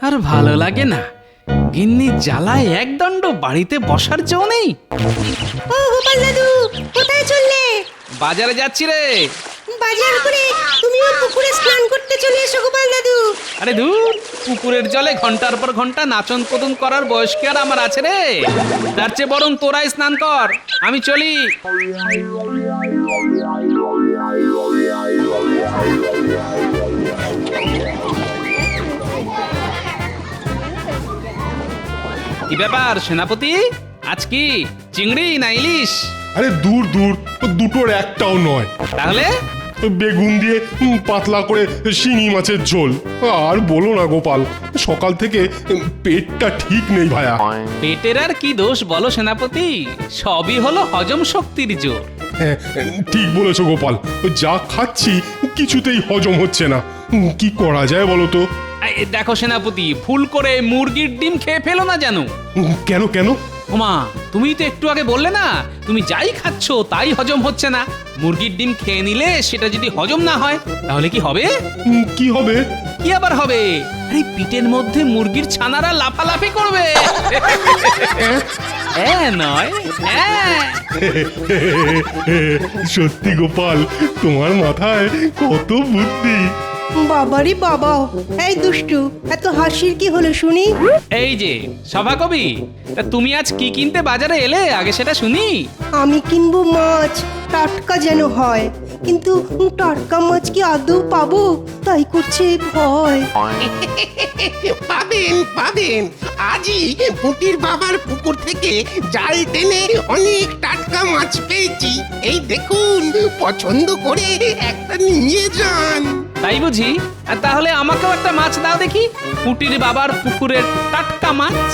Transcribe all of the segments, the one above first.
আর ভালো লাগে না। গিন্নি জ্বালায় একদণ্ড বাড়িতে বসার জো নেই। ও গোপাল দাদু, কোথায় চললে? বাজারে যাচ্ছি রে। বাজার করে তুমিও পুকুরে স্নান করতে চলে এসো গোপাল দাদু। আরে ধুর, পুকুরের জলে ঘন্টার পর ঘন্টা নাচন কদন করার বয়স কি আর আমার আছে রে? তার চেয়ে বরং তোরাই স্নান কর, আমি চলি। কি ব্যাপার সেনাপতি, আজ কি চিংড়ি না ইলিশ? আরে দূর দূর, দুটোর একটাও নয়। তাহলে বেগুন দিয়ে পাতলা করে শিঙি মাছের ঝোল। আর বলো না গোপাল, সকাল থেকে পেটটা ঠিক নেই ভায়া। পেটের আর কি দোষ বলো সেনাপতি, সবই হলো হজম শক্তির জোর। হ্যাঁ, ঠিক বলেছো গোপাল, যা খাচ্ছি কিছুতেই হজম হচ্ছে না। কি করা যায় বলো তো? এই দেখো সেনাপতি, ভুল করে মুরগির ডিম খেয়ে ফেলো না জানো। কেন কেন? ওমা, তুমি তো একটু আগে বললে না তুমি যাই খাচ্ছ তাই হজম হচ্ছে না। মুরগির ডিম খেয়ে নিলে সেটা যদি হজম না হয় তাহলে কি হবে? কি হবে? কি আবার হবে? আরে পিঠের মধ্যে মুরগির ছানারা লাফালাফি করবে। নয় সত্যি গোপাল, তোমার মাথায় কত বুদ্ধি। বাবারি বাবা, এই দুষ্টু, এত হাসির কি হলো শুনি? এই যে সভাকবি, তা তুমি আজ কি কিনতে বাজারে এলে আগে সেটা শুনি। আমি কিনবো মাছ, টাটকা যেন হয়, কিন্তু টাটকা মাছ কি আদৌ পাবো তাই করছে ভয়। পাবেন পাবেন, আজই পুটির বাবার পুকুর থেকে জাল টেনে অনেক টাটকা মাছ পেয়েছি। এই দেখুন, পছন্দ করে একটা নিয়ে যান। তাই বুঝি? আর তাহলে আমাকেও একটা মাছ দাও দেখি, পুটির বাবার পুকুরের টাটকা মাছ।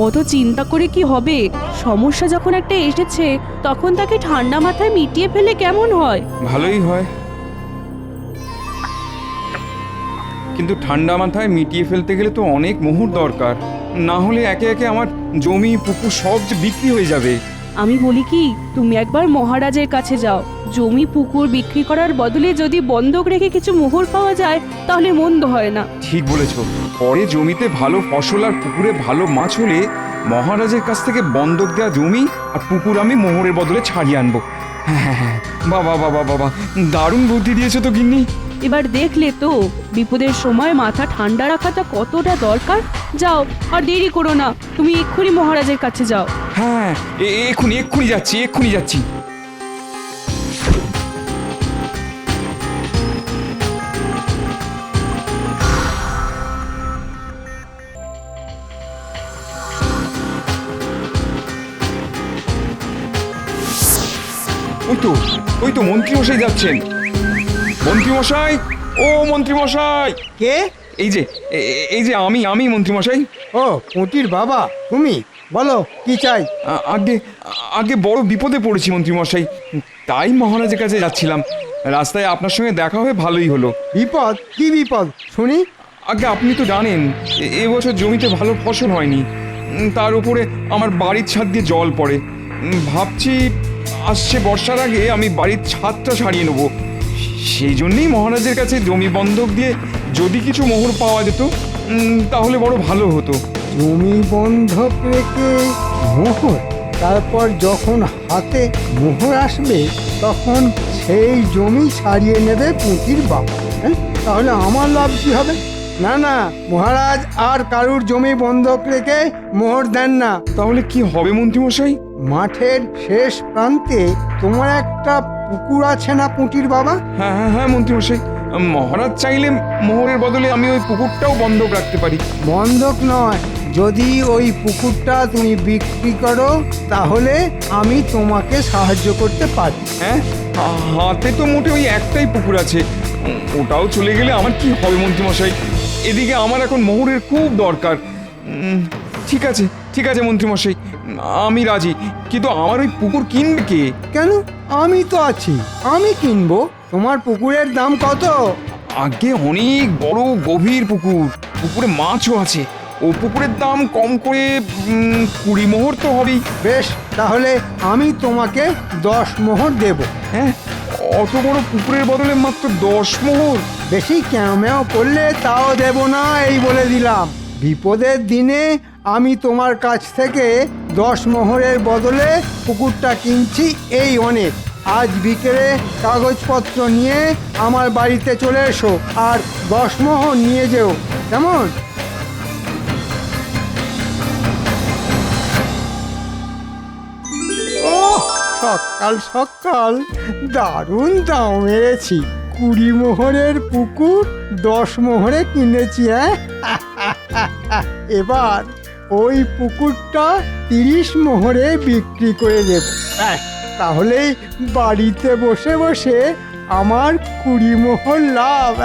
অত চিন্তা করে কি হবে? সমস্যা যখন একটা এসেছে তখন তাকে ঠান্ডা মাথায় মিটিয়ে ফেলে কেমন হয়? ভালোই হয়, কিন্তু ঠান্ডা মাথায় মিটিয়ে ফেলতে গেলে তো অনেক মোহর দরকার, না হলে একে একে আমার জমি পুকুর সব যে বিক্রি হয়ে যাবে। আমি বলি কি, তুমি একবার মহারাজের কাছে যাও। জমি পুকুর বিক্রি করার বদলে যদি বন্ধক রেখে কিছু মোহর পাওয়া যায় তাহলে মন্দ হয় না। ঠিক বলেছ, পরে জমিতে ভালো ফসল আর পুকুরে ভালো মাছ হলে মহারাজের কাছ থেকে বন্ধক দেওয়া জমি আর পুকুর আমি মোহরের বদলে ছাড়িয়ে আনবো। হ্যাঁ হ্যাঁ হ্যাঁ, বাবা বাবা বাবা, দারুণ বুদ্ধি দিয়েছো তো গিন্নি। এবার দেখলে তো বিপদের সময় মাথা ঠান্ডা রাখাটা কতটা দরকার। যাও, আর দেরি করো না, তুমি এক্ষুনি মহারাজের কাছে যাও। হ্যাঁ, এক্ষুনি এক্ষুনি যাচ্ছি, এক্ষুনি যাচ্ছি। ওই তো মন্ত্রীমশাই যাচ্ছেন। মন্ত্রীমশাই, ও মন্ত্রীমশাই! কে? এই যে আমি মন্ত্রীমশাই। ও পুটির বাবা, তুমি বলো কি চাই? আগে আগে বড় বিপদে পড়েছি মন্ত্রীমশাই, তাই মহারাজের কাছে যাচ্ছিলাম। রাস্তায় আপনার সঙ্গে দেখা হয়ে ভালোই হলো। বিপদ? কি বিপদ শুনি? আগে আপনি তো জানেন এবছর জমিতে ভালো ফসল হয়নি, তার উপরে আমার বাড়ির ছাদ দিয়ে জল পড়ে। ভাবছি আসছে বর্ষার আগে আমি বাড়ির ছাদটা সারিয়ে নেব। সেই জন্যই মহারাজের কাছে জমি বন্ধক দিয়ে যদি কিছু মোহর পাওয়া যেত তাহলে বড় ভালো হতো। জমি বন্ধক রেখে মোহর? তারপর যখন হাতে মোহর আসবে তখন সেই জমি ছাড়িয়ে নেবে পুটির বাবা। হ্যাঁ, তাহলে আমার লাভ কি হবে? না না, মহারাজ আর কারুর জমি বন্ধক রেখে মোহর দেন না। তাহলে কি হবে মন্ত্রীমশাই? মাঠের শেষ প্রান্তে তোমার একটা পুকুর আছে না পুটির বাবা? হ্যাঁ হ্যাঁ হ্যাঁ মন্ত্রীমশাই, মহারাজ চাইলে মোহরের বদলে আমি ওই পুকুরটাও বন্ধক রাখতে পারি। বন্ধক নয়, যদি ওই পুকুরটা তুমি বিক্রি করো তাহলে আমি তোমাকে সাহায্য করতে পারি। হ্যাঁ, হাতে তো মোটে ওই একটাই পুকুর আছে, ওটাও চলে গেলে আমার কি হবে মন্ত্রীমশাই? এদিকে আমার এখন মোহরের খুব দরকার। ঠিক আছে মন্ত্রীমশাই, আমি রাজি, কিন্তু আমার ওই পুকুর কিনবে কে? কেন? আমি তো আছি, আমি কিনবো। তোমার পুকুরের দাম কত? আগে অনেক বড় গভীর পুকুর, পুকুরে মাছও আছে। ও পুকুরের দাম কম করে 20 মোহর তো হবেই। বেশ, তাহলে আমি তোমাকে 10 মোহর দেব। হ্যাঁ, অত বড় পুকুরের বদলে মাত্র 10 মোহর? বেশি ক্যামেও করলে তাও দেব না, এই বলে দিলাম। বিপদের দিনে আমি তোমার কাছ থেকে 10 মোহরের বদলে পুকুরটা কিনছি, এই অনেক। আজ বিকেলে কাগজপত্র নিয়ে আমার বাড়িতে চলে এসো, আর 10 মোহর নিয়ে যেও, কেমন? ও সকাল সকাল দারুণ দাম মেরেছি। 20 মোহরের পুকুর 10 মোহরে কিনেছি। এবার ওই পুকুরটা 30 মোহরে বিক্রি করে দেব। তাহলে বাড়িতে বসে বসে আমার 20 মোহর লাভ।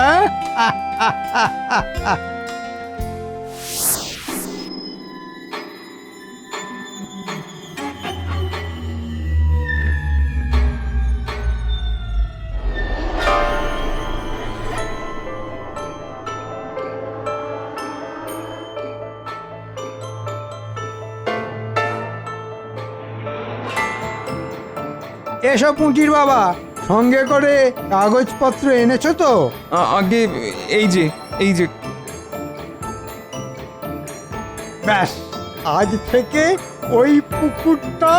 এসব পুঁটির বাবা, সঙ্গে করে কাগজপত্র এনেছো তো? আগে এই যে ব্যাস, আজ থেকে ওই পুকুরটা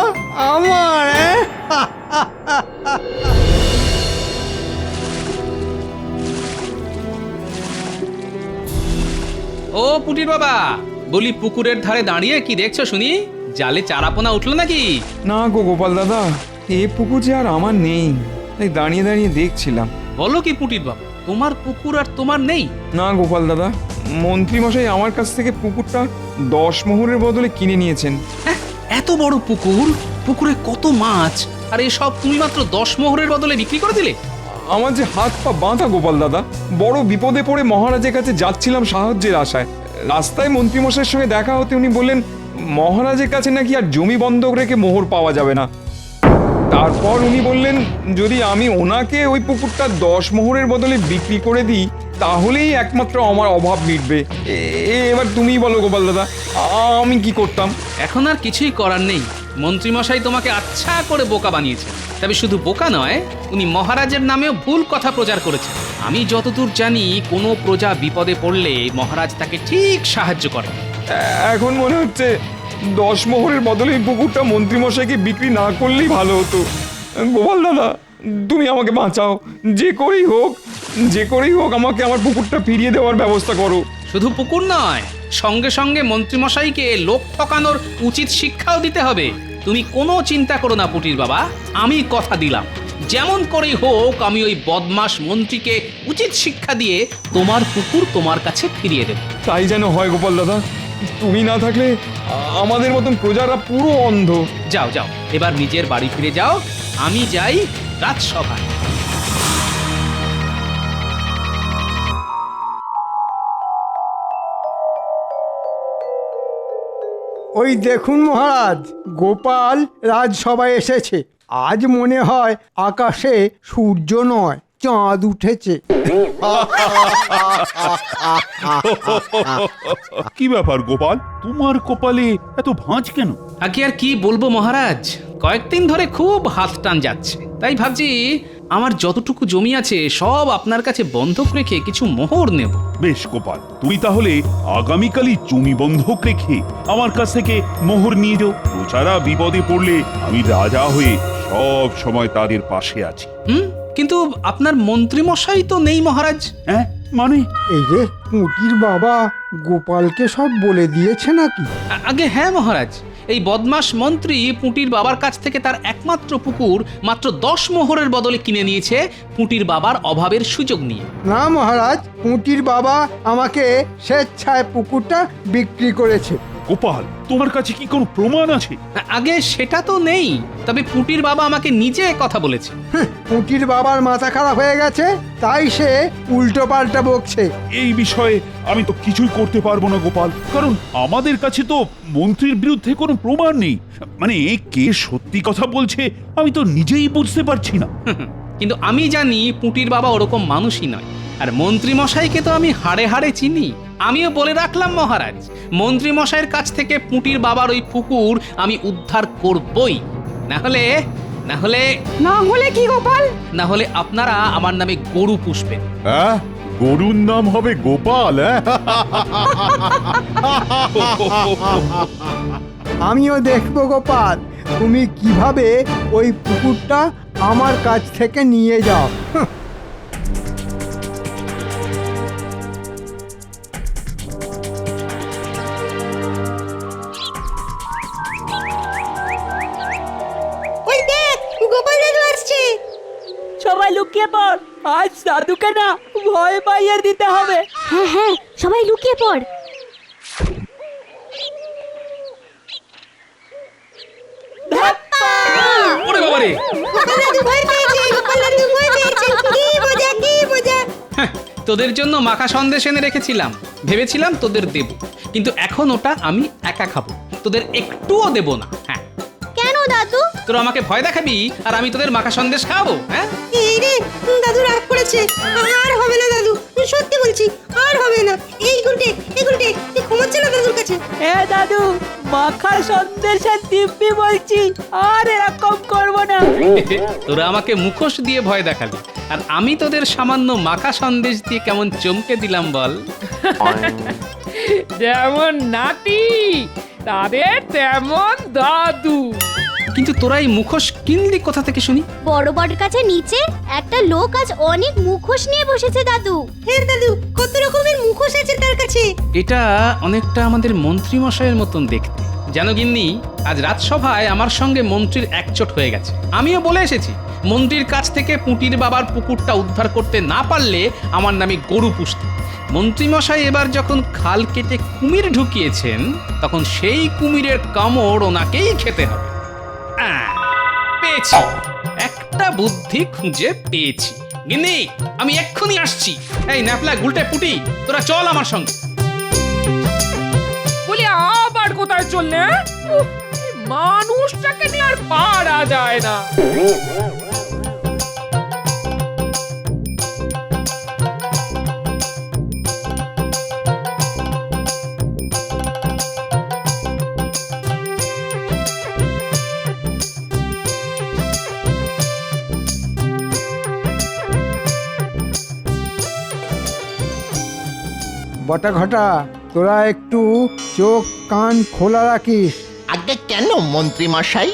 আমার। ও পুটির বাবা, বলি পুকুরের ধারে দাঁড়িয়ে কি দেখছো শুনি? জালে চারাপোনা উঠলো নাকি? না গো গোপাল দাদা, এ পুকুর যে আর আমার নেই, তাই দাঁড়িয়ে দাঁড়িয়ে দেখছিলাম। বলো কি পুটির বাবা, তোমার পুকুর আর তোমার নেই? না গোপাল দাদা, মন্ত্রী মশাই আমার কাছ থেকে পুকুরটা 10 মোহরের বদলে কিনে নিয়েছেন। হ্যাঁ, এত বড় পুকুর, পুকুরে কত মাছ, আর এসব তুমি মাত্র 10 মোহরের বদলে বিক্রি করে দিলে? আমার যে হাত পা বাঁধা গোপাল দাদা, বড় বিপদে পড়ে মহারাজের কাছে যাচ্ছিলাম সাহায্যের আশায়। রাস্তায় মন্ত্রী মশাইয়ের সঙ্গে দেখা হতে উনি বললেন মহারাজের কাছে নাকি আর জমি বন্ধক রেখে মোহর পাওয়া যাবে না। তারপর উনি বললেন যদি আমি ওনাকে ওই পুকুরটা 10 মোহরের বদলে বিক্রি করে দিই তাহলেই একমাত্র আমার অভাব মিটবে। এবার তুমিই বলো গোপাল দাদা, আমি কি করতাম? এখন আর কিছুই করার নেই। মন্ত্রীমশাই তোমাকে আচ্ছা করে বোকা বানিয়েছে। তবে শুধু বোকা নয়, উনি মহারাজের নামেও ভুল কথা প্রচার করেছেন। আমি যতদূর জানি, কোনো প্রজা বিপদে পড়লে মহারাজ তাকে ঠিক সাহায্য করেন। এখন মনে হচ্ছে 10 মোহরের বদলে এই পুকুরটা মন্ত্রীমশাইকে বিক্রি না করলেই ভালো হতো। গোপাল দাদা, তুমি আমাকে বাঁচাও, যে করেই হোক আমাকে আমার পুকুরটা ফিরিয়ে দেওয়ার ব্যবস্থা করো। শুধু পুকুর নয়, সঙ্গে সঙ্গে মন্ত্রীমশাইকে লোক ঠকানোর উচিত শিক্ষাও দিতে হবে। তুমি কোনো চিন্তা করো না পুটির বাবা, আমি কথা দিলাম, যেমন করেই হোক আমি ওই বদমাশ মন্ত্রীকে উচিত শিক্ষা দিয়ে তোমার পুকুর তোমার কাছে ফিরিয়ে দেব। তাই যেন হয় গোপাল দাদা, তুমি না থাকলে আমাদের মতন প্রজারা পুরো অন্ধ। যাও যাও, এবার নিজের বাড়ি ফিরে যাও, আমি যাই রাজসভায়। ওই দেখুন মহারাজ, গোপাল রাজসভায় এসেছে। আজ মনে হয় আকাশে সূর্য নয়, চাঁদ উঠেছে। কি ব্যাপার গোপাল, তোমার কপালে এত ভাঁজ কেন? আগে আর কি বলবো মহারাজ, কয়েকদিন ধরে খুব হাত টান যাচ্ছে। তাই ভাবছি আমার যতটুকু জমি আছে সব আপনার কাছে বন্ধক রেখে কিছু মোহর নেব। বেশ গোপাল, তুমি তাহলে আগামীকালই জমি বন্ধক রেখে আমার কাছ থেকে মোহর নিয়ে যাও। প্রজারা বিপদে পড়লে আমি রাজা হয়ে সব সময় তাদের পাশে আছি। কিন্তু আপনার মন্ত্রী মশাই তো নেই মহারাজ। হ্যাঁ মানে? এই যে পুঁটির বাবা গোপালকে সব বলে দিয়েছে নাকি? আগে হ্যাঁ মহারাজ, এই বদমাস মন্ত্রী পুঁটির বাবার কাছ থেকে তার একমাত্র পুকুর মাত্র 10 মোহরের বদলে কিনে নিয়েছে পুঁটির বাবার অভাবের সুযোগ নিয়ে। না মহারাজ, পুঁটির বাবা আমাকে স্বেচ্ছায় পুকুরটা বিক্রি করেছে। গোপাল, তোমার কাছে কি কোনো প্রমাণ আছে? আগে সেটা তো নেই, তবে পুঁটির বাবা আমাকে নিজে কথা বলেছে। পুঁটির বাবার মাথা খারাপ হয়ে গেছে, তাই সে উল্টো পাল্টা বকছে। এই বিষয়ে আমি তো কিছুই করতে পারবো না গোপাল, কারণ আমাদের কাছে তো মন্ত্রীর বিরুদ্ধে কোনো প্রমাণ নেই। মানে কে সত্যি কথা বলছে আমি তো নিজেই বুঝতে পারছি না। কিন্তু আমি জানি পুঁটির বাবা ওরকম মানুষই নয়। আর মন্ত্রী মশাইকে তো আমি হাড়ে হাড়ে চিনি। আমিও বলে রাখলাম মহারাজ, মন্ত্রী মশাইয়ের কাছ থেকে পুঁটির বাবার ওই পুকুর আমি উদ্ধার করবই, না হলে না হলে না হলে কি গোপাল? না হলে আপনারা আমার নামে গরু পুষবেন। হ্যাঁ, গরুর নাম হবে গোপাল। আমিও দেখবো গোপাল তুমি কিভাবে ওই পুকুরটা আমার কাছ থেকে নিয়ে যাও। ওই দেখ গোপাল দাদু আসছে। সবাই লুকিয়ে পড়, আজ দাদুকে না ভয় পাইয়ে দিতে হবে। হ্যাঁ হ্যাঁ, সবাই লুকিয়ে পড়। ওরে বাবারে, গোপাল দাদু ভয় পেয়েছে, গোপাল দাদু ভয় পেয়েছে। কি মজা কি মজা। হ্যাঁ, তোদের জন্য মাখা সন্দেশ এনে রেখেছিলাম, ভেবেছিলাম তোদের দেব, কিন্তু এখন ওটা আমি একা খাবো, তোদের একটুও দেব না। হ্যাঁ, কেন দাদু? তোরা আমাকে ভয় দেখাবি আর আমি তোদের মাখা সন্দেশ খাবো? হ্যাঁ, এই রে, দাদু রাগ করেছে। আর হবে না দাদু, সত্যি বলছি আর হবে না। এই গুলটে তুই ঘুমাচ্ছে না দাদুর কাছে। এ দাদু, মাখা সন্দেশের দিব্যি বলছি, আর এরকম করব না। তোরা আমাকে মুখোশ দিয়ে ভয় দেখালি, আর আমি তোদের সামান্য মাখা সন্দেশ দিয়ে কেমন চমকে দিলাম বল। যেমন নাতি তাদের তেমন দাদু। কিন্তু তোরা এই মুখোশ কিনলি কোথা থেকে শুনি? বড় বট কাছে নিচে একটা লোক আজ অনেক মুখোশ নিয়ে বসেছে দাদু। হ্যাঁ দাদু, কত রকমের মুখোশ আছে তার কাছে। এটা অনেকটা আমাদের মন্ত্রী মশাইয়ের মতন দেখতে। জানো গিন্নি, আজ রাজসভায় আমার সঙ্গে মন্ত্রীর একচোট হয়ে গেছে। আমিও বলে এসেছি, মন্ত্রীর কাছ থেকে পুঁটির বাবার পুকুরটা উদ্ধার করতে না পারলে আমার নামে গরু পুষতে। মন্ত্রীমশাই এবার যখন খাল কেটে কুমির ঢুকিয়েছেন, তখন সেই কুমিরের কামড় ওনাকেই খেতে হবে। পেয়েছি, একটা বুদ্ধি খুঁজে পেয়েছি। গিন্নি, আমি এক্ষুনি আসছি। এই ন্যাপলা, গুলটে, পুটি, তোরা চল আমার সঙ্গে। বলি আবার কোথায় চললে? উফ, এই মানুষটাকে নিয়ে আর পারা যায় না। বটা ঘটা তোরা একটু চোখ কান খোলা রাখিস। আগে কেন মন্ত্রী মশাই?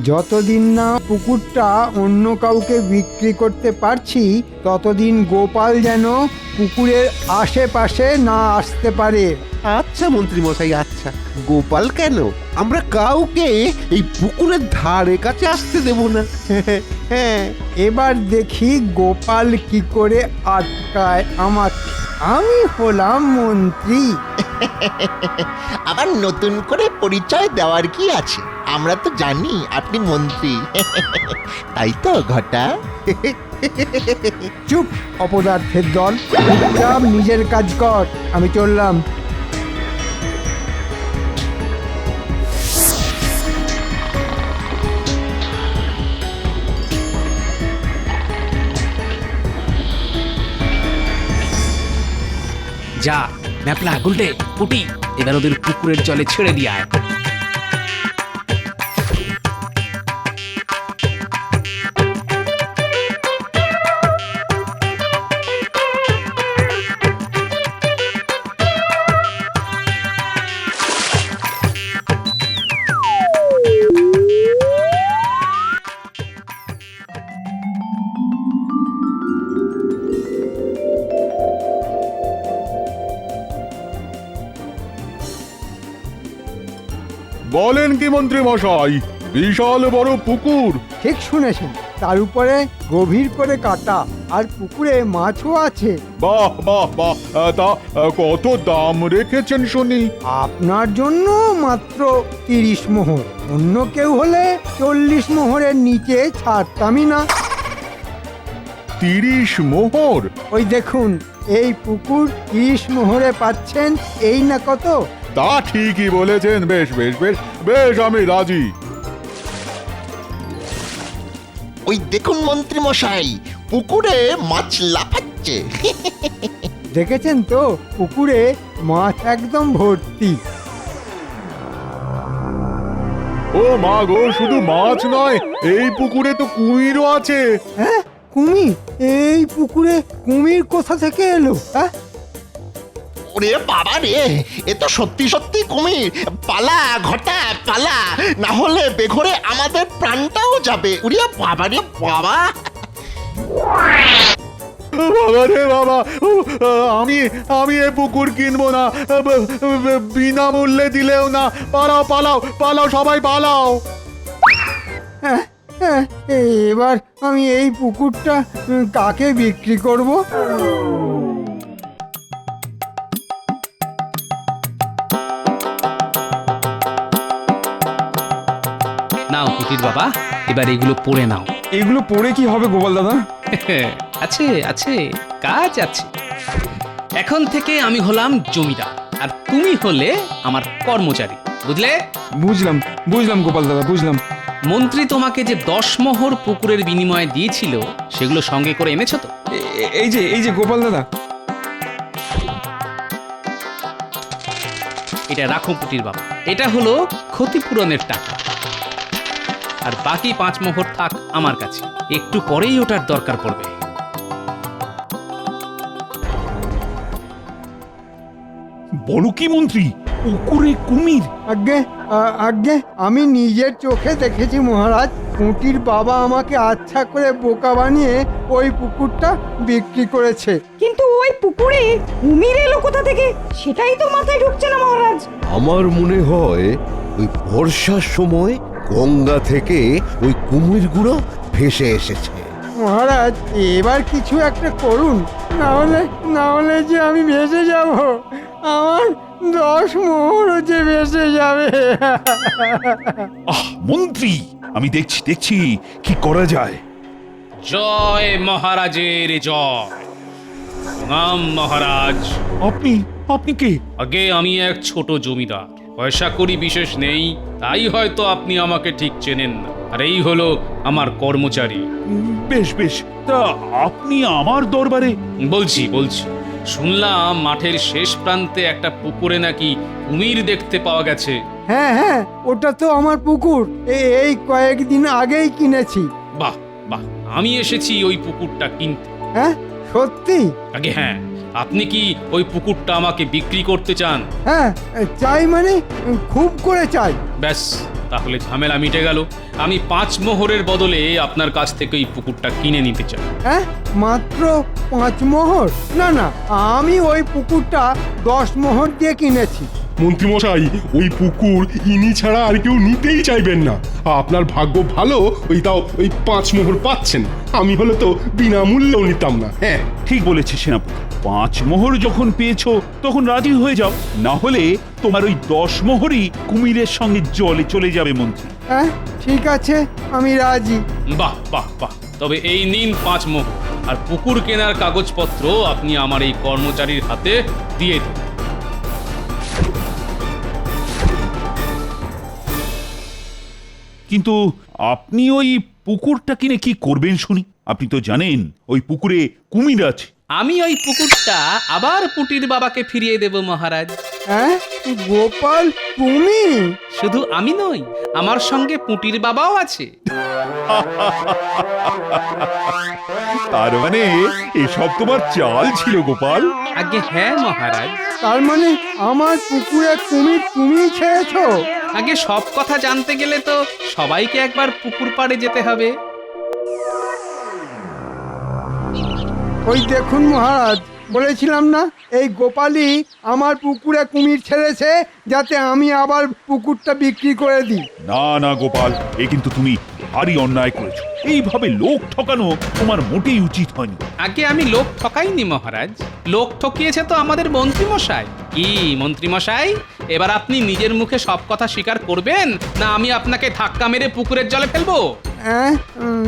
যতদিন না পুকুরটা অন্য কাউকে বিক্রি করতে পারছি ততদিন গোপাল যেন পুকুরের আশেপাশে না আসতে পারে। আচ্ছা মন্ত্রী মশাই, আচ্ছা। গোপাল কেন, আমরা কাউকে এই পুকুরের ধারে কাছে আসতে দেব না। হ্যাঁ, এবার দেখি গোপাল কি করে আটকায় আমাকে। আমি হলাম মন্ত্রী। আবার নতুন করে পরিচয় দেওয়ার কি আছে? আমরা তো জানি আপনি মন্ত্রী। তাই তো ঘটা? চুপ অপদার্থের দল, চুপচাপ নিজের কাজ কর। আমি চললাম। যা ন্যাপলা, গুলটে, পুটি, এবার ওদের পুকুরের জলে ছেড়ে দিয়ে আয়। বলেন কি মন্ত্রী মশাই, বিশাল বড় পুকুর? ঠিক শুনেছেন, তার উপরে গভীর করে কাটা, আর পুকুরে মাছও আছে। বাহ বাহ বাহ, তা কত দাম রেখেছেন শুনি? আপনার জন্য মাত্র 30 মোহর। অন্য কেউ হলে 40 মোহরের নিচে ছাড়তামই না। 30 মোহর? ওই দেখুন, এই পুকুর 30 মোহরে পাচ্ছেন, এই না কত? তা ঠিকই বলেছেন। বেশ বেশ বেশ বেশ, আমি রাজি। ওই দেখুন মন্ত্রী মশাই, পুকুরে মাছ লাফাচ্ছে। দেখেছেন তো, পুকুরে মাছ একদম ভর্তি। ও মা গো, শুধু মাছ নয়, এই পুকুরে তো কুমিরও আছে। হ্যাঁ, কুমির? এই পুকুরে কুমির কোথা থেকে এলো? হ্যাঁ, ওরে বাবা রে, এ তো সত্যি সত্যি কুমির। পালা ঘটা পালা, না হলে বেঘরে আমাদের প্রাণটাও যাবে। উরে বাবা রে বাবা। বাবা রে বাবা, আমি আমি এ পুকুর কিনবো না, বিনামূল্যে দিলেও না। পালাও পালাও পালাও, সবাই পালাও। হ্যাঁ, হ্যাঁ, এবার আমি এই পুকুরটা কাকে বিক্রি করব? নাও পুটির বাবা, এবার এগুলো পড়ে নাও। এগুলো পড়ে কি হবে গোপাল দাদা? আছে আছে, কাজ আছে। এখন থেকে আমি হলাম জমিদার আর তুমি হলে আমার কর্মচারী, বুঝলে? বুঝলাম বুঝলাম গোপাল দাদা, বুঝলাম। মন্ত্রী তোমাকে যে 10 মোহর পুকুরের বিনিময়ে দিয়েছিল সেগুলো সঙ্গে করে এনেছো তো? এই যে গোপাল দাদা। এটা রাখো পুটির বাবা, এটা হলো ক্ষতিপূরণের টাকা। আর বাকি 5 মোহর থাক আমার কাছে, একটু পরেই ওটার দরকার পড়বে। বলো কি মন্ত্রী, পুকুরে কুমির? আজ্ঞে, আজ্ঞে, আমি নিজের চোখে দেখেছি মহারাজ। পুঁটির বাবা আমাকে আচ্ছা করে বোকা বানিয়ে ওই পুকুরটা বিক্রি করেছে। কিন্তু ওই পুকুরে কুমির এলো কোথা থেকে সেটাই তো মাথায় ঢুকছে না মহারাজ। আমার মনে হয় ওই বর্ষার সময় গঙ্গা থেকে ওই কুমিরগুলো ভেসে এসেছে। মহারাজ, এবার কিছু একটা করুন, না হলে যে আমি ভেসে যাব। আমার 10 মোহরও যে ভেসে যাবে। আহ মন্ত্রী, আমি দেখছি কি করা যায়। জয় মহারাজের জয়। প্রণাম মহারাজ। আপনি কে? আগে আমি এক ছোট জমিদার, পয়সা করি বিশেষ নেই, তাই হয়তো আপনি আমাকে ঠিক চেনেন না। আর এই হলো আমার কর্মচারী। বেশ বেশ, তা আপনি আমার দরবারে? বলছি শুনলাম মাঠের শেষ প্রান্তে একটা পুকুরে নাকি কুমির দেখতে পাওয়া গেছে। হ্যাঁ হ্যাঁ, ওটা তো আমার পুকুর। এই কয়েকদিন আগেই কিনেছি। বাহ বাহ, আমি এসেছি ওই পুকুরটা কিনতে। হ্যাঁ, সত্যি? আগে হ্যাঁ, আপনি কি ওই পুকুরটা আমাকে বিক্রি করতে চান? হ্যাঁ, চাই, মানে খুব করে চাই। ব্যাস, তাহলে ঝামেলা মিটে গেল। আমি 5 মোহরের বদলে আপনার কাছ থেকে ওই পুকুরটা কিনে নিতে চাই। হ্যাঁ, মাত্র 5 মোহর? না না, আমি ওই পুকুরটা 10 মোহর দিয়ে কিনেছি। মন্ত্রীমশাই, ওই পুকুর ইনি ছাড়া আর কেউ নিতেই চাইবেন না। আপনার ভাগ্য ভালো, ওই 5 মোহর পাচ্ছেন। আমি হলে তো বিনামূল্যেও নিতাম না। হ্যাঁ, ঠিক বলেছে সেনাপতি। 5 মোহর যখন পেয়েছো তখন রাজি হয়ে যাও, না হলে তোমার ওই 10 মোহরই কুমিরের সঙ্গে জলে চলে যাবে মন্ত্রী। হ্যাঁ, ঠিক আছে, আমি রাজি। বাহ বাহ বাহ, তবে এই নিন 5 মোহর, আর পুকুর কেনার কাগজপত্র আপনি আমার এই কর্মচারীর হাতে দিয়ে দিন। কিন্তু আপনি ওই পুকুরটা কিনে কি করবেন শুনি? আপনি তো জানেন ওই পুকুরে কুমির আছে। আমি ওই পুকুরটা আবার পুটির বাবাকে ফিরিয়ে দেব মহারাজ। হ্যাঁ, গোপাল, তুমি? শুধু আমি নই, আমার সঙ্গে পুটির বাবাও আছে। তার মানে এসব তোমার চাল ছিল গোপাল? আগে হ্যাঁ মহারাজ। তার মানে আমার পুকুরে কুমির তুমি ছেড়েছো? আগে সব কথা জানতে গেলে তো সবাইকে একবার পুকুর পাড়ে যেতে হবে। ওই দেখুন মহারাজ, বলেছিলাম না এই গোপালই আমার পুকুরে কুমির ছেড়েছে যাতে আমি আবার পুকুরটা বিক্রি করে দিই। না না গোপাল, এ কিন্তু তুমি ভারী অন্যায় করেছো। এইভাবে লোক ঠকানো তোমার মোটেই উচিত হয়নি। আগে আমি লোক ঠকাইনি মহারাজ, লোক ঠকিয়েছে তো আমাদের মন্ত্রীমশাই। কি মন্ত্রীমশাই, এবার আপনি নিজের মুখে সব কথা স্বীকার করবেন, না আমি আপনাকে ধাক্কা মেরে পুকুরের জলে ফেলবো?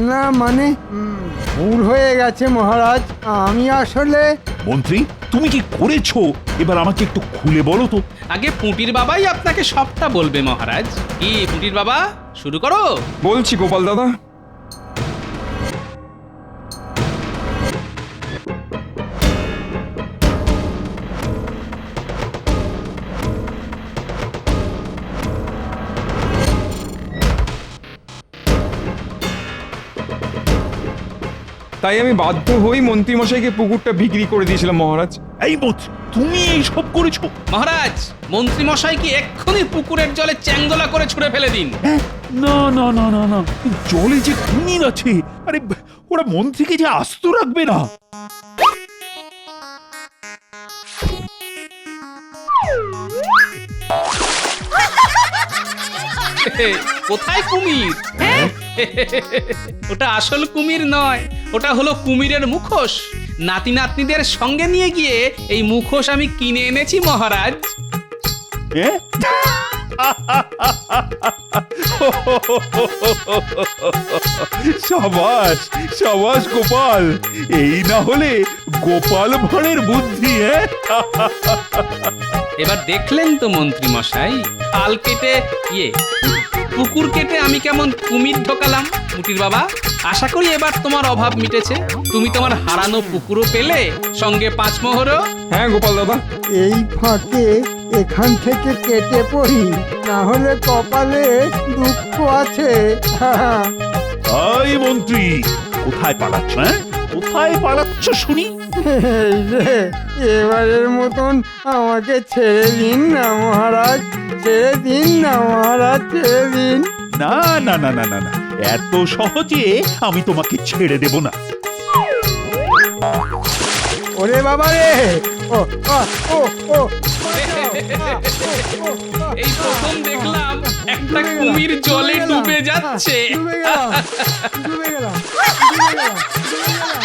না, মানে ভুল হয়ে গেছে মহারাজ। আমি আসলে... মন্ত্রী, তুমি কি করেছো এবার আমাকে একটু খুলে বলো তো। আগে পুটির বাবাই আপনাকে সবটা বলবে মহারাজ। কি পুটির বাবা, শুরু করো। বলছি গোপাল দাদা। তাই আমি বাধ্য হই মন্ত্রীমশাইকে পুকুরটা বিক্রি করে দিয়েছিলাম মহারাজ। এই মন্ত্রী, তুমি এই সব করেছো? মহারাজ, মন্ত্রী মশাইকে এক্ষুনি পুকুরের জলে চ্যাংদোলা করে ছুঁড়ে ফেলে দিন। না না না না না, জলে যে কুমির আছে, আরে ওরা মন্ত্রীকে যে আস্ত রাখবে না। কোথায় কুমির? ওটা আসল কুমির নয়, ওটা হলো কুমিরের মুখোশ। নাতি নাতনিদের সঙ্গে নিয়ে গিয়ে এই মুখোশ আমি কিনে এনেছি মহারাজ। হ্যাঁ? সাবাস সাবাস গোপাল, এই না হলে গোপাল ভাঁড়ের বুদ্ধি। এবার দেখলেন তো মন্ত্রী মশাই, খাল কেটে পুকুর কেটে আমি কেমন কুমির ঢোকালাম। মুটির বাবা, আশা করি এবার তোমার অভাব মিটেছে। তুমি তোমার হারানো পুকুরও পেলে, সঙ্গে 5 মোহরও। হ্যাঁ গোপাল দাদা। এই ফাঁকে এখান থেকে কেটে পড়ি, না হলে কপালে দুঃখ আছে। এই মন্ত্রী, কোথায় পালাচ্ছ? হ্যাঁ, কোথায় পালাচ্ছ শুনি? এই রে, এবারের মতন আমাকে ছেড়ে দিন না মহারাজ, ছেড়ে দিন না মহারাজ, ছেড়ে দিন। না না না না না না, এত সহজে আমি তোমাকে ছেড়ে দেব না। ওরে বাবা রে, ও ও ও ও এই প্রথম দেখলাম একটা কুমির জলে ডুবে যাচ্ছে। ডুবে গেলাম, ডুবে গেলাম, ডুবে গেলাম, ডুবে গেলাম।